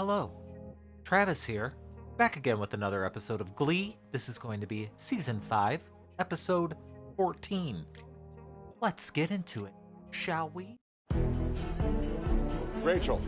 Hello, Travis here, back again with another episode of GLEE. This is going to be Season 5, Episode 14. Let's get into it, shall we? Rachel,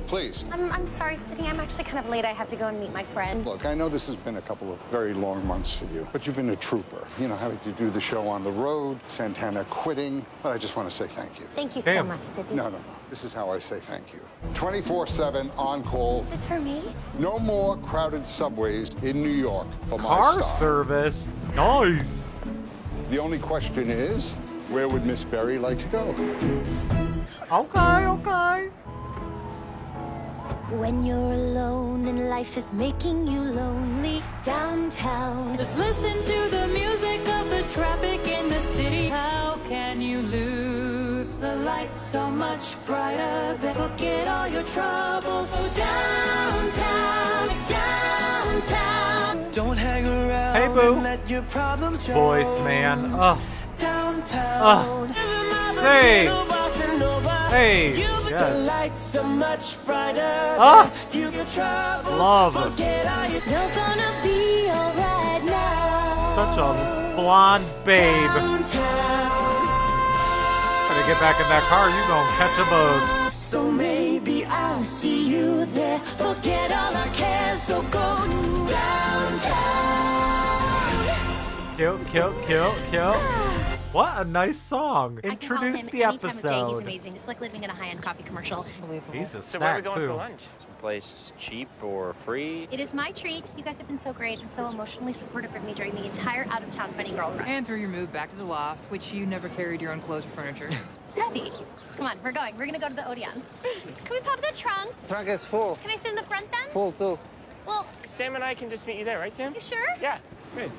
please. I'm sorry, Sydney. I'm actually kind of late. I have to go and meet my friend. Look, I know this has been a couple of very long months for you, but you've been a trooper. You know, having to do the show on the road, Santana quitting, but I just want to say thank you. Thank you so much, Sydney. No. This is how I say thank you. 24/7 on call. Is this for me? No more crowded subways in New York for my Car star. service? Nice! The only question is, where would Miss Berry like to go? Okay. When you're alone and life is making you lonely downtown. Just listen to the music of the traffic in the city. How can you lose? The lights so much brighter than forget all your troubles. Oh, downtown. Don't hang around. Hey, boo. And let your problems show. Voice, man. Downtown. Hey. Hey. The Yes. lights so much brighter. You your troubles. Love. Forget all your You're gonna be alright now. Such a blonde babe. Gotta get back in that car, you gonna catch a bug. So maybe I'll see you there. Forget all our cares, so go downtown. Kill. What a nice song. I can call Introduce him the any time of day. He's episode. amazing. It's like living in a high-end coffee commercial. He's a So where are we snack going too. for lunch? Someplace cheap or free? It is my treat. You guys have been so great and so emotionally supportive of me during the entire out-of-town funny girl run. And through your move back to the loft, which you never carried your own clothes or furniture. It's heavy. Come on, we're going. We're gonna go to the Odeon. Can we pop the trunk? Trunk is full. Can I sit in the front then? Full too. Well, Sam and I can just meet you there, right, Sam? you sure? Yeah. Great.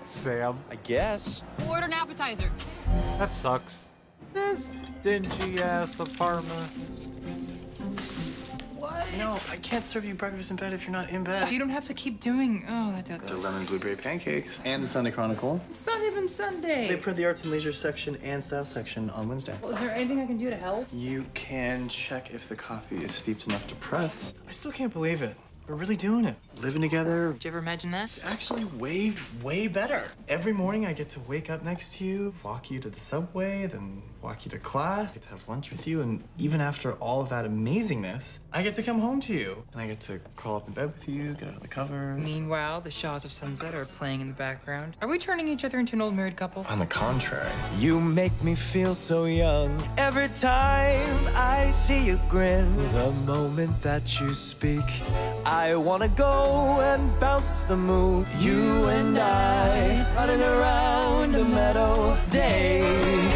Sam, I guess. Order an appetizer. that sucks. This dingy ass apartment. What? No, I can't serve you breakfast in bed if you're not in bed. You don't have to keep doing. The lemon blueberry pancakes and the Sunday Chronicle. It's not even Sunday. They print the arts and leisure section and style section on Wednesday. Well, is there anything I can do to help? You can check if the coffee is steeped enough to press. I still can't believe it. We're really doing it. Living together. Did you ever imagine that? It's actually way better. Every morning I get to wake up next to you, walk you to the subway, then walk you to class, I get to have lunch with you, and even after all of that amazingness, I get to come home to you. And I get to crawl up in bed with you, get out of the covers. Meanwhile, the Shaws of Sunset are playing in the background. Are we turning each other into an old married couple? On the contrary. You make me feel so young every time I see you grin. The moment that you speak, I wanna go and bounce the moon. You and I running around a meadow day.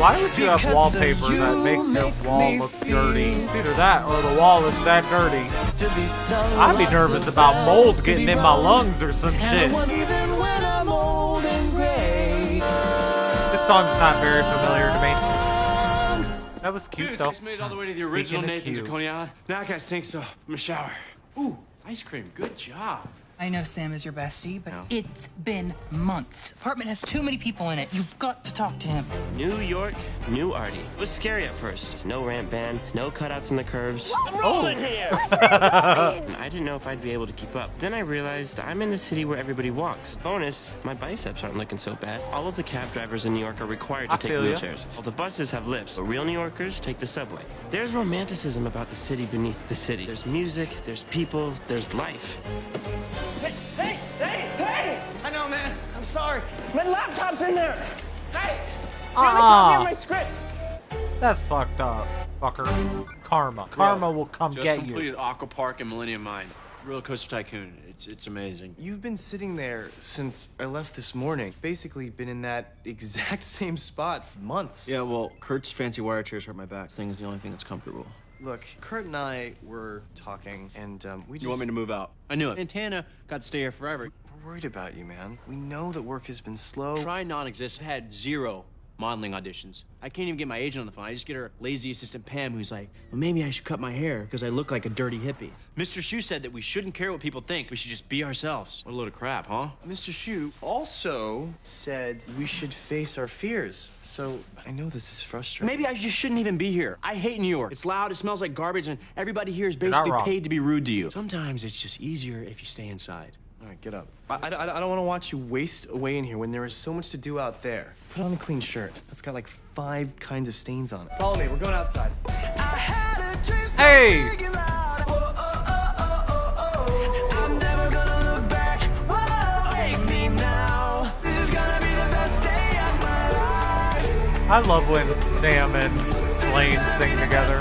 Why would you have wallpaper that makes your wall look dirty? Either that or the wall is that dirty. I'd be nervous about mold getting in my lungs or some shit. This song's not very familiar to me. That was cute though. Just made it all the way to the original Speaking of Nathan's cute. of Coney Island. Now I got stink, so I'm gonna shower. Ooh, ice cream. Good job. I know Sam is your bestie, but it's been months. The apartment has too many people in it. You've got to talk to him. New York, new Artie. It was scary at first. No ramp band, no cutouts in the curves. I'm rolling here. And I didn't know if I'd be able to keep up. Then I realized I'm in the city where everybody walks. Bonus, my biceps aren't looking so bad. All of the cab drivers in New York are required to I take feel ya. wheelchairs. All the buses have lifts, but real New Yorkers take the subway. There's romanticism about the city beneath the city. There's music, there's people, there's life. Hey! I know, man. I'm sorry. My laptop's in there. Hey! Send a copy of my script. That's fucked up, fucker. Karma will come Just get completed you. Aqua Park and Millennium Mine. Roller Coaster Tycoon. It's amazing. You've been sitting there since I left this morning. Basically been in that exact same spot for months. Yeah, well, Kurt's fancy wire chairs hurt my back. This thing is the only thing that's comfortable. Look, Kurt and I were talking, and we just... You want me to move out? I knew it. Santana got to stay here forever. We're worried about you, man. We know that work has been slow. Try non-existent. Had 0 modeling auditions. I can't even get my agent on the phone. I just get her lazy assistant Pam, who's like, well, maybe I should cut my hair because I look like a dirty hippie. Mr. Shu said that we shouldn't care what people think. We should just be ourselves. What a load of crap, huh? Mr. Shu also said we should face our fears. So I know this is frustrating. Maybe I just shouldn't even be here. I hate New York. It's loud, it smells like garbage, and everybody here is You're not basically wrong. paid to be rude to you. Sometimes it's just easier if you stay inside. All right, get up. I don't want to watch you waste away in here when there is so much to do out there. Put on a clean shirt. That's got like 5 kinds of stains on it. Follow me. We're going outside. Hey! I love when Sam and Blaine sing together.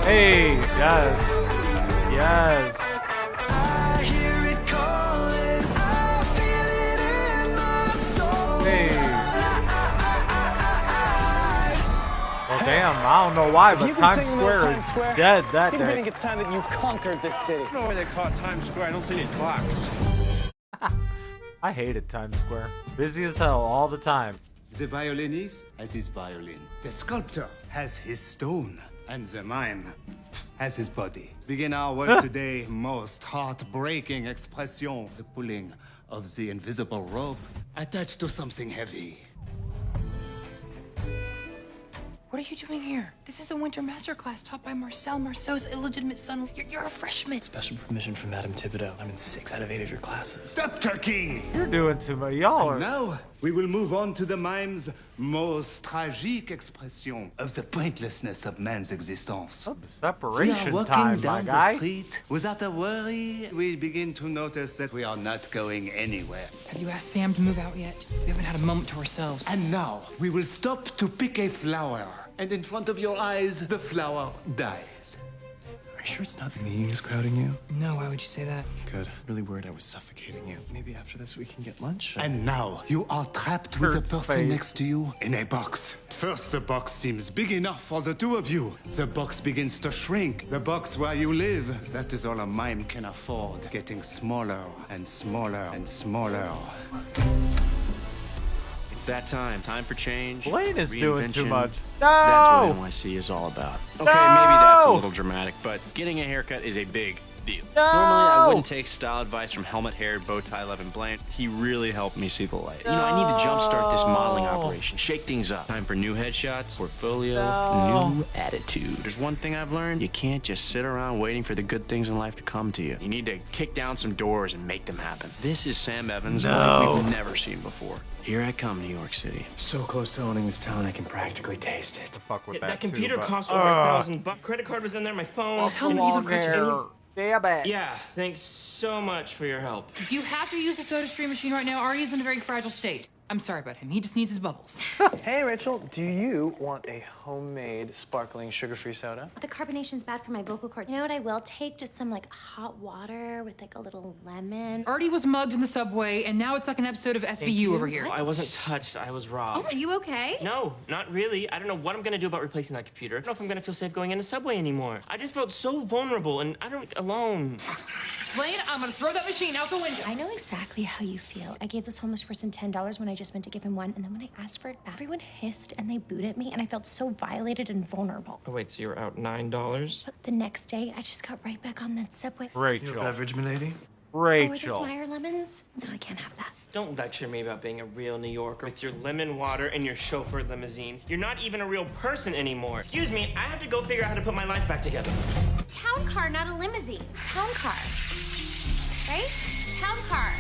Hey, yes. Yes. Hey. Well, damn, I don't know why, but Times Square is dead that I day. think it's time that you conquered this city. I don't know where they call it Times Square. I don't see any clocks. I hated Times Square. Busy as hell all the time. The violinist has his violin. The sculptor has his stone. And the mime has his body. Begin our work today. Most heartbreaking expression. The pulling of the invisible rope attached to something heavy. What are you doing here? This is a winter masterclass taught by Marcel Marceau's illegitimate son. You're a freshman. Special permission from Madame Thibodeau. I'm in 6 out of 8 of your classes. Dr. King! You're doing too much. Y'all are. Now, we will move on to the mime's most tragique expression of the pointlessness of man's existence. Some We are separation walking time, my down the guy. street without a worry. We begin to notice that we are not going anywhere. Have you asked Sam to move out yet? We haven't had a moment to ourselves. And now, we will stop to pick a flower. And in front of your eyes, the flower dies. Are you sure it's not me who's crowding you? No, why would you say that? Good. Really worried I was suffocating you. Maybe after this we can get lunch? And now, you are trapped with Kurt's a person face. next to you in a box. First, the box seems big enough for the 2 of you. The box begins to shrink. The box where you live, that is all a mime can afford. Getting smaller and smaller and smaller. It's that time. Time for change. Blaine is doing too reinvention. much. That's what No! NYC is all about. Okay, No! maybe that's a little dramatic, but getting a haircut is a big deal. No! Normally, I wouldn't take style advice from helmet-haired, bow-tie loving Blaine. He really helped me see the light. You know, I need to jumpstart this modeling No! operation, shake things up. Time for new headshots, portfolio, No! new attitude. There's one thing I've learned: you can't just sit around waiting for the good things in life to come to you. You need to kick down some doors and make them happen. This is Sam Evans, No! like we've never seen before. Here I come, New York City. So close to owning this town, I can practically taste it. The fuck with That too, computer but- cost over $1,000. Credit card was in there, my phone. Tell me these are Long purchased. hair. Damn it. Yeah, thanks so much for your help. Do you have to use a soda stream machine right now? Artie's in a very fragile state. I'm sorry about him. He just needs his bubbles. Hey, Rachel, do you want a homemade sparkling sugar-free soda? The carbonation's bad for my vocal cords. You know what I will take? Just some like hot water with like a little lemon. Artie was mugged in the subway, and now it's like an episode of SVU over here. Oh, I wasn't touched, I was Oh, robbed. are you okay? No, not really. I don't know what I'm gonna do about replacing that computer. I don't know if I'm gonna feel safe going into Subway anymore. I just felt so vulnerable and I don't alone. Blaine, I'm gonna throw that machine out the window. I know exactly how you feel. I gave this homeless person $10 when I just meant to give him one, and then when I asked for it back, everyone hissed and they booed at me, and I felt so violated and vulnerable. Oh wait, so you're out $9? But the next day, I just got right back on that subway. Rachel. Beverage, milady? Oh, are those Rachel. Meyer lemons? No, I can't have that. Don't lecture me about being a real New Yorker with your lemon water and your chauffeur limousine. You're not even a real person anymore. Excuse me, I have to go figure out how to put my life back together. Town car, not a limousine. Town car. Right? Town car.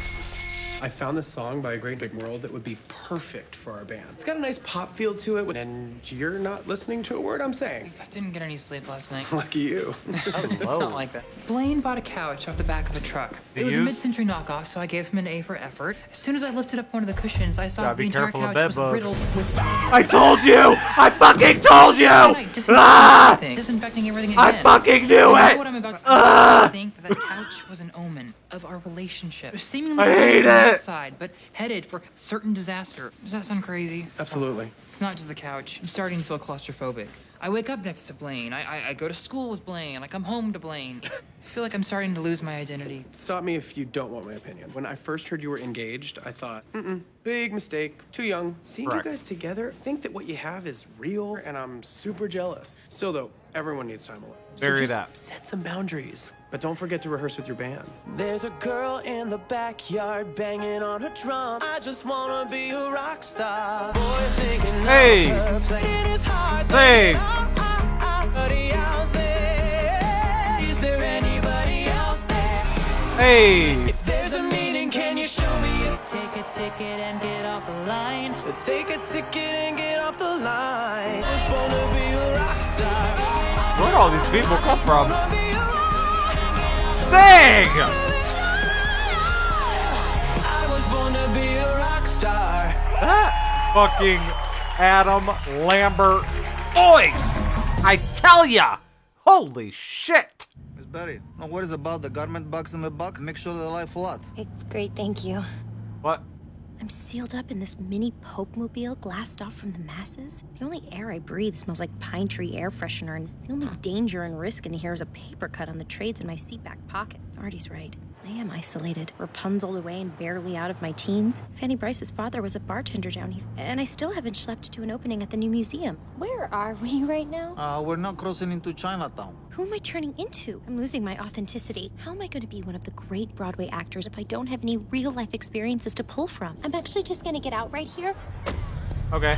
I found this song by A Great Big World that would be perfect for our band. It's got a nice pop feel to it, and you're not listening to a word I'm saying. I didn't get any sleep last night. Lucky you. It's not like that. Blaine bought a couch off the back of a truck. It was a used? mid-century knockoff, so I gave him an A for effort. As soon as I lifted up one of the cushions, I saw Gotta the be entire careful of couch bed was bugs. riddled with I told you! I fucking told you! Right, disinfecting everything again. I fucking knew You know it! what I'm about to I think that couch was an omen of our relationship. Seemingly I hate on the it. outside, but headed for certain disaster. Does that sound crazy? Absolutely. It's not just the couch. I'm starting to feel claustrophobic. I wake up next to Blaine. I go to school with Blaine. I come home to Blaine. I feel like I'm starting to lose my identity. Stop me if you don't want my opinion. When I first heard you were engaged, I thought, big mistake, too young. Seeing Correct. you guys together, think that what you have is real, and I'm super jealous. Still, though, everyone needs time alone. So Bury just that. set some boundaries. But don't forget to rehearse with your band. There's a girl in the backyard banging on her drum. I just wanna be a rock star. Boy, thinking Hey. of her playing his heart. Hey. Anybody out there? Is there anybody out there? Hey. If there's a meaning, can you show me? Take a ticket and get off the line. Let's take a ticket and get off the line. I just wanna be a rock star. Where'd all these people come from? Sing! I was born to be a rock star. That fucking Adam Lambert voice! I tell ya! Holy shit! Miss Betty, no worries about the garment bugs in the buck. Make sure they're alive flat. Hey, great, thank you. What? I'm sealed up in this mini Pope-mobile, glassed off from the masses. The only air I breathe smells like pine tree air freshener, and the only danger and risk in here is a paper cut on the trades in my seat back pocket. Artie's right. I am isolated, Rapunzeled away and barely out of my teens. Fanny Bryce's father was a bartender down here, and I still haven't schlepped to an opening at the new museum. Where are we right now? We're not crossing into Chinatown. Who am I turning into? I'm losing my authenticity. How am I going to be one of the great Broadway actors if I don't have any real-life experiences to pull from? I'm actually just gonna get out right here. Okay.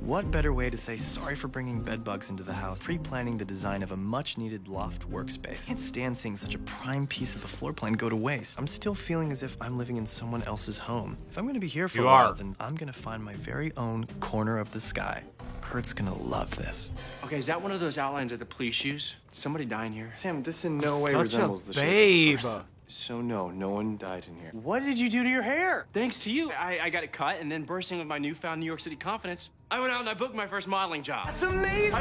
What better way to say sorry for bringing bedbugs into the house? Pre-planning the design of a much-needed loft workspace. I can't stand seeing such a prime piece of the floor plan go to waste. I'm still feeling as if I'm living in someone else's home. If I'm gonna be here for You a while, are. then I'm gonna find my very own corner of the sky. Kurt's gonna love this. Okay, is that one of those outlines of the police use? Did somebody die in here? Sam, this in no way Such a resembles the babe. shape of a person. So no one died in here. What did you do to your hair? Thanks to you, I got it cut, and then bursting with my newfound New York City confidence, I went out and I booked my first modeling job. That's amazing!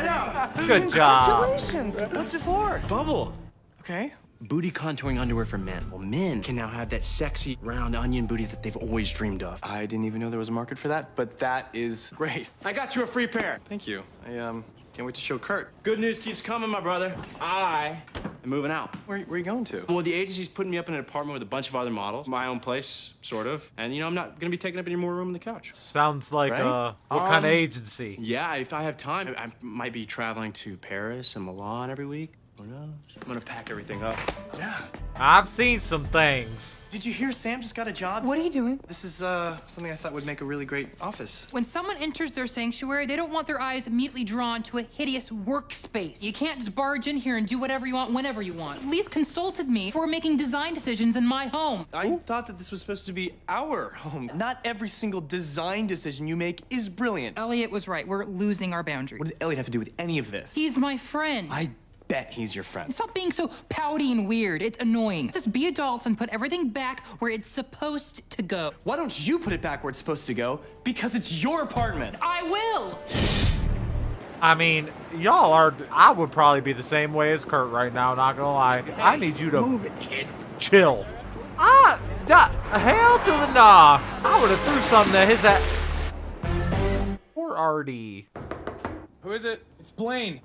Good job. Congratulations! What's it for? Bubble. Okay. Booty contouring underwear for men. Well, men can now have that sexy, round onion booty that they've always dreamed of. I didn't even know there was a market for that, but that is great. I got you a free pair. Thank you. I can't wait to show Kurt. Good news keeps coming, my brother. I am moving out. Where are you going to? Well, the agency's putting me up in an apartment with a bunch of other models. My own place, sort of. And, you know, I'm not gonna be taking up any more room on the couch. Sounds like, Right? what kind of agency? Yeah, if I have time, I might be traveling to Paris and Milan every week. Who knows? I'm gonna pack everything up. Yeah. I've seen some things. Did you hear Sam just got a job? What are you doing? This is something I thought would make a really great office. When someone enters their sanctuary, they don't want their eyes immediately drawn to a hideous workspace. You can't just barge in here and do whatever you want whenever you want. At least consulted me before making design decisions in my home. I thought that this was supposed to be our home. Not every single design decision you make is brilliant. Elliot was right. We're losing our boundaries. What does Elliot have to do with any of this? He's my friend. I bet he's your friend. Stop being so pouty and weird. It's annoying. Just be adults and put everything back where it's supposed to go. Why don't you put it back where it's supposed to go? Because it's your apartment. I will. I mean, y'all are. I would probably be the same way as Kurt right now, not gonna lie. I need you to Move it, kid. chill. Hell to the nah. I would have threw something at his ass. Poor Artie. Who is it? It's Blaine.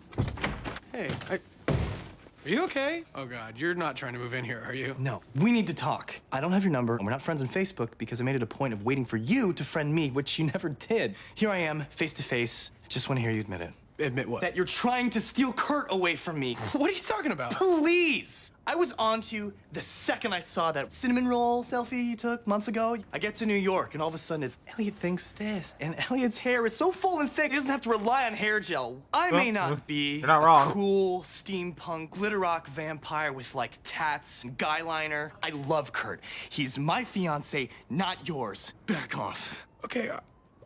Hey, are you okay? Oh, God, you're not trying to move in here, are you? No, we need to talk. I don't have your number, and we're not friends on Facebook because I made it a point of waiting for you to friend me, which you never did. Here I am, face to face. I just want to hear you admit it. Admit what? That you're trying to steal Kurt away from me. What are you talking about? Please! I was on to you the second I saw that cinnamon roll selfie you took months ago. I get to New York, and all of a sudden it's, Elliot thinks this, and Elliot's hair is so full and thick, he doesn't have to rely on hair gel. I may not be you're not wrong. a cool steampunk glitter rock vampire with like tats and guy liner. I love Kurt. He's my fiance, not yours. Back off. Okay,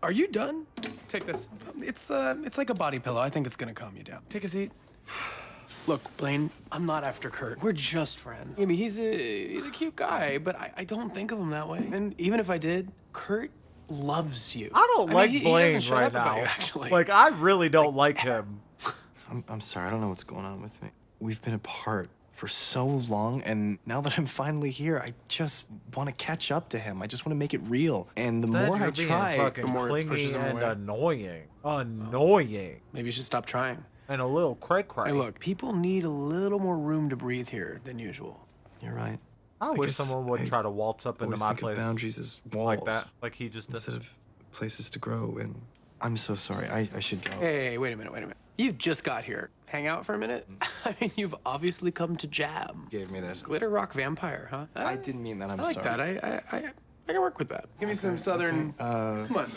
are you done? Take this. It's like a body pillow. I think it's gonna calm you down. Take a seat. Look, Blaine, I'm not after Kurt. We're just friends. I mean, he's a cute guy, but I don't think of him that way. And even if I did, Kurt loves you. I don't like he Blaine doesn't shut right up about now. you, actually. Like, I really don't like him. I'm sorry, I don't know what's going on with me. We've been apart for so long, and now that I'm finally here, I just want to catch up to him. I just want to make it real. And the That more you're I being try, fucking the more it clingy pushes him and away. annoying. Annoying. Maybe you should stop trying. And a little cray-cray. Hey, look, people need a little more room to breathe here than usual. You're right. I wish someone would try to waltz up into always my think of place boundaries as walls, like that, like he just did. instead of places to grow. And I'm so sorry. I should go. Hey, wait a minute. You just got here. Hang out for a minute? I mean, you've obviously come to jam. Gave me this. Glitter rock vampire, huh? I didn't mean that. I'm I like sorry. that. I can work with that. Give me some southern. Come on.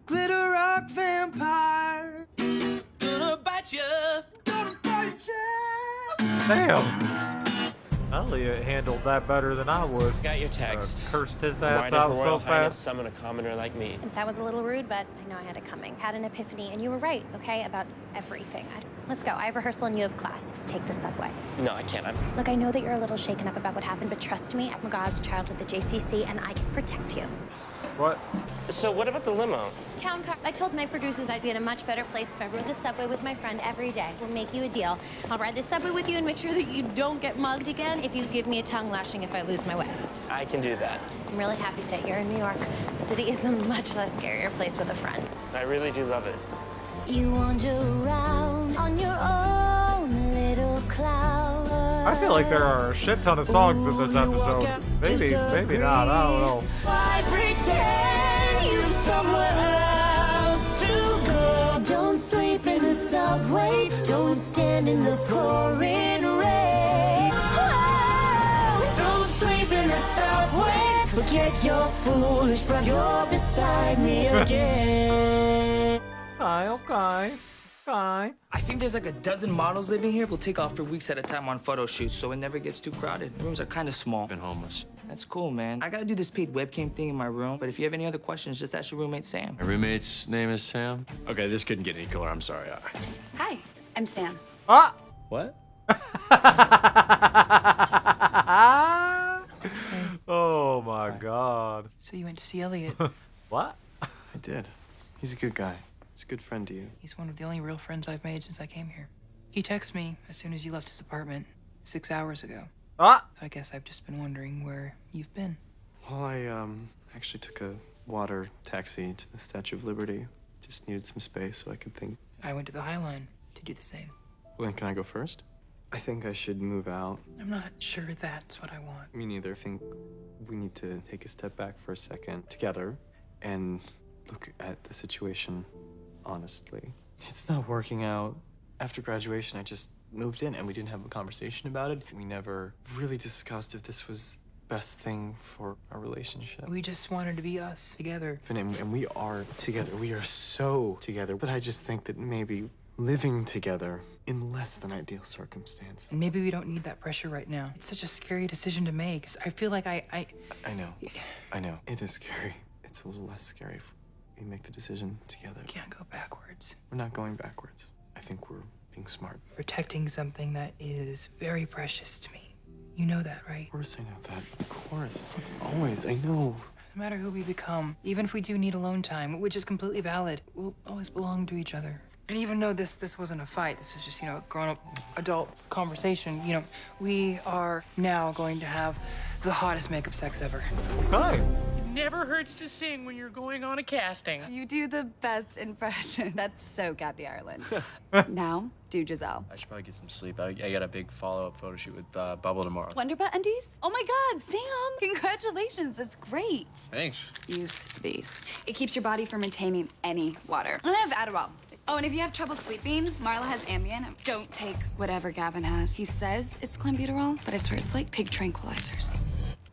Glitter rock vampire. Gonna bite you. Gonna bite you. Damn. Elliot handled that better than I would. Got your text. Cursed his Why ass does out Her so Royal Highness fast. summon a commoner like me? That was a little rude, but I know I had it coming. Had an epiphany, and you were right, okay, about everything. Let's go. I have rehearsal and you have class. Let's take the subway. No, I can't. Look, I know that you're a little shaken up about what happened, but trust me, I'm God's child with the JCC, and I can protect you. What? So what about the limo? Town car. I told my producers I'd be in a much better place if I rode the subway with my friend every day. We'll make you a deal. I'll ride the subway with you and make sure that you don't get mugged again if you give me a tongue lashing if I lose my way. I can do that. I'm really happy that you're in New York. The city is a much less scarier place with a friend. I really do love it. You wander around on your own little cloud. I feel like there are a shit ton of songs in this episode. Maybe not. I don't know. Why pretend you've somewhere else to go? Don't sleep in the subway. Don't stand in the pouring rain. Whoa, don't sleep in the subway. Forget your foolish breath. You're beside me again. Okay. I think there's like a dozen models living here. We'll take off for weeks at a time on photo shoots, so it never gets too crowded. The rooms are kind of small. Been homeless. That's cool, man. I gotta do this paid webcam thing in my room, but if you have any other questions, just ask your roommate, Sam. My roommate's name is Sam. Okay, this couldn't get any cooler. I'm sorry. Hi, I'm Sam. Ah! What? Oh my God. So you went to see Elliot. What? I did. He's a good guy. He's a good friend to you. He's one of the only real friends I've made since I came here. He texted me as soon as you left his apartment 6 hours ago. Ah! So I guess I've just been wondering where you've been. Well, I actually took a water taxi to the Statue of Liberty. Just needed some space so I could think. I went to the High Line to do the same. Well, then can I go first? I think I should move out. I'm not sure that's what I want. Me neither. I think we need to take a step back for a second together and look at the situation honestly. It's not working out. After graduation, I just moved in and we didn't have a conversation about it. We never really discussed if this was the best thing for our relationship. We just wanted to be us together. And we are together. We are so together. But I just think that maybe living together in less than ideal circumstances. And maybe we don't need that pressure right now. It's such a scary decision to make. I feel like I know. It is scary. It's a little less scary if we make the decision together. Can't go backwards. We're not going backwards. I think we're being smart. Protecting something that is very precious to me. You know that, right? Of course I know that. Of course. Always. I know. No matter who we become, even if we do need alone time, which is completely valid, we'll always belong to each other. And even though this wasn't a fight, this was just, a grown-up adult conversation, we are now going to have the hottest makeup sex ever. Hi. It never hurts to sing when you're going on a casting. You do the best impression. That's so Kathy Ireland. Now, do Giselle. I should probably get some sleep. I got a big follow-up photo shoot with Bubble tomorrow. Wonderbutt undies? Oh my God, Sam! Congratulations, that's great. Thanks. Use these. It keeps your body from retaining any water. And I have Adderall. Oh, and if you have trouble sleeping, Marla has Ambien. Don't take whatever Gavin has. He says it's clenbuterol, but I swear it's like pig tranquilizers.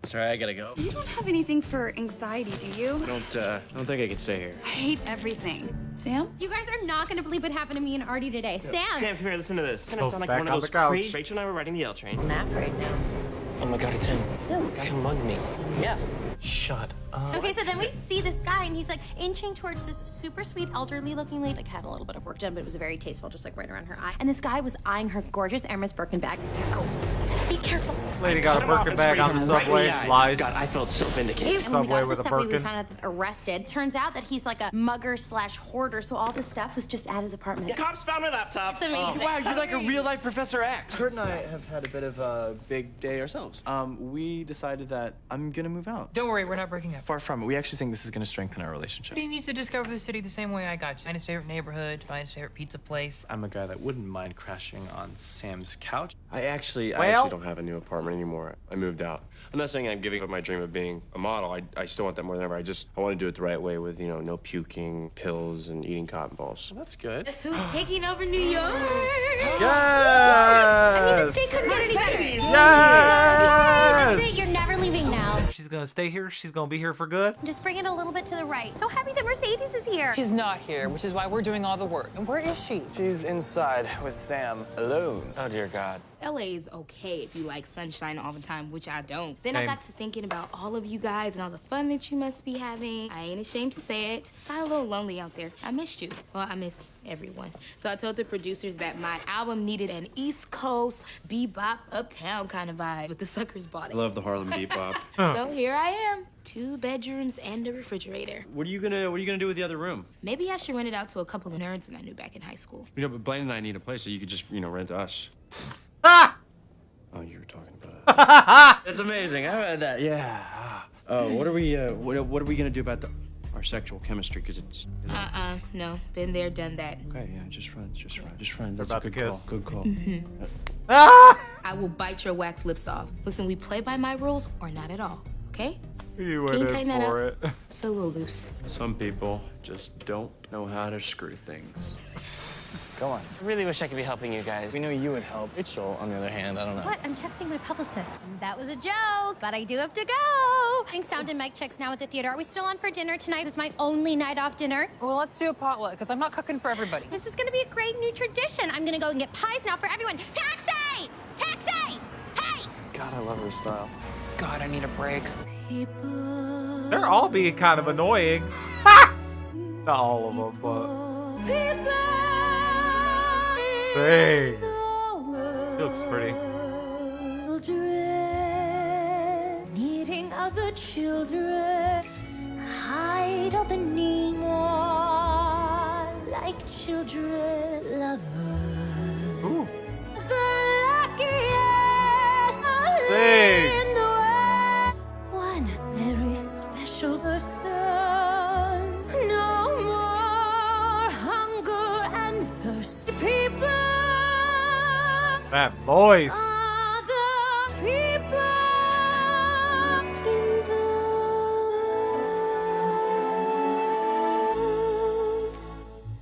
Sorry, I gotta go. You don't have anything for anxiety, do you? I don't think I can stay here. I hate everything. Sam? You guys are not gonna believe what happened to me and Artie today. Sam! Sam, come here, listen to this. Kind of sound like back one of on those the couch. crazy. Rachel and I were riding the L train. Nap right now. Oh my God, it's him. Who? The guy who mugged me. Yeah. Shut up. Okay, so then we see this guy, and he's like inching towards this super sweet elderly looking lady. Like had a little bit of work done, but it was very tasteful, just like right around her eye. And this guy was eyeing her gorgeous Hermes Birkin bag. Go. Be careful. Lady got a Birkin bag on the subway. Lies. God, I felt so vindicated. And when we Subway got with the a stuff, we Birkin. found out that arrested. Turns out that he's like a mugger/hoarder, so all this stuff was just at his apartment. The cops found my laptop. It's amazing. Wow, you're like a real life Professor X. Kurt and I have had a bit of a big day ourselves. We decided that I'm gonna move out. Don't worry, we're not breaking up. Far from it. We actually think this is gonna strengthen our relationship. He needs to discover the city the same way I got to. Find his favorite neighborhood, find his favorite pizza place. I'm a guy that wouldn't mind crashing on Sam's couch. I actually don't have a new apartment anymore. I moved out. I'm not saying I'm giving up my dream of being a model. I still want that more than ever. I want to do it the right way with, you know, no puking, pills, and eating cotton balls. Well, that's good. Guess who's taking over New York? Yes! I mean, this day couldn't get any better. Yes! That's it, you're never leaving now. She's gonna stay here. She's gonna be here for good. Just bring it a little bit to the right. So happy that Mercedes is here. She's not here, which is why we're doing all the work. And where is she? She's inside with Sam alone. Oh, dear God. LA is okay if you like sunshine all the time, which I don't. Then I Same. got to thinking about all of you guys and all the fun that you must be having. I ain't ashamed to say it. Got a little lonely out there. I missed you. Well, I miss everyone. So I told the producers that my album needed an East Coast bebop uptown kind of vibe, but the suckers bought I it. love the Harlem bebop. So here I am. 2 bedrooms and a refrigerator. What are you gonna do with the other room? Maybe I should rent it out to a couple of nerds that I knew back in high school. You know, but Blaine and I need a place, so you could just, you know, rent us. Ah! Oh, you were talking about That's amazing. I read that. Yeah. What are we gonna do about our sexual chemistry? Because it's. No. Been there, done that. Okay, yeah, just friends. That's about a to good kiss. call. Good call. Ah! I will bite your wax lips off. Listen, we play by my rules or not at all, okay? You Can you went tighten in that for up? it. It's a little loose. Some people just don't know how to screw things. Go on. I really wish I could be helping you guys. We know you would help. Rachel, on the other hand, I don't know. What? I'm texting my publicist. That was a joke, but I do have to go. Doing sound and mic checks now at the theater. Are we still on for dinner tonight? It's my only night off dinner. Well, let's do a potluck, because I'm not cooking for everybody. This is gonna be a great new tradition. I'm gonna go and get pies now for everyone. Taxi! Taxi! Hey! God, I love her style. God, I need a break. They're all being kind of annoying. Not all of them, but. Dang. She looks pretty. Needing other children, hide all the need more, like children lovers. Ooh. The luckiest Dang. in the world. One very special person. No more hunger and thirst. People. That voice. Other people in the world.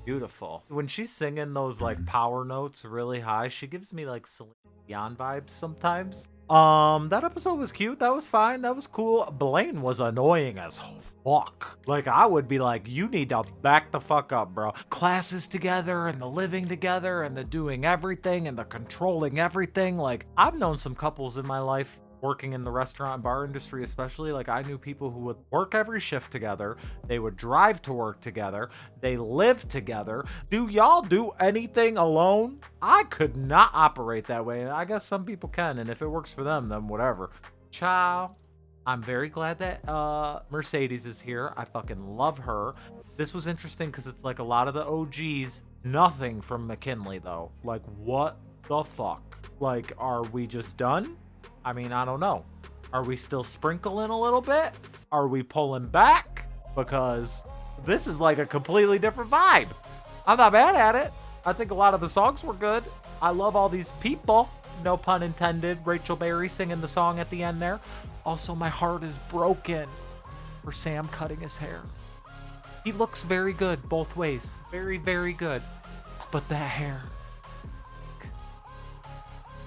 Beautiful. When she's singing those like power notes really high, she gives me like Celine Dion vibes sometimes. That episode was cute. That was fine. That was cool. Blaine was annoying as fuck. Like, I would be like, you need to back the fuck up, bro. Classes together and the living together and the doing everything and the controlling everything. Like, I've known some couples in my life working in the restaurant and bar industry, especially. Like, I knew people who would work every shift together. They would drive to work together. They live together. Do y'all do anything alone? I could not operate that way. I guess some people can, and if it works for them, then whatever. Ciao. I'm very glad that Mercedes is here. I fucking love her. This was interesting because it's like a lot of the OGs. Nothing from McKinley, though. Like, what the fuck? Like, are we just done? I mean, I don't know. Are we still sprinkling a little bit? Are we pulling back? Because this is like a completely different vibe. I'm not mad at it. I think a lot of the songs were good. I love all these people. No pun intended. Rachel Berry singing the song at the end there. Also, my heart is broken for Sam cutting his hair. He looks very good both ways. Very, very good. But that hair.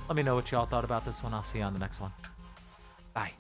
Let me know what y'all thought about this one. I'll see you on the next one. Bye.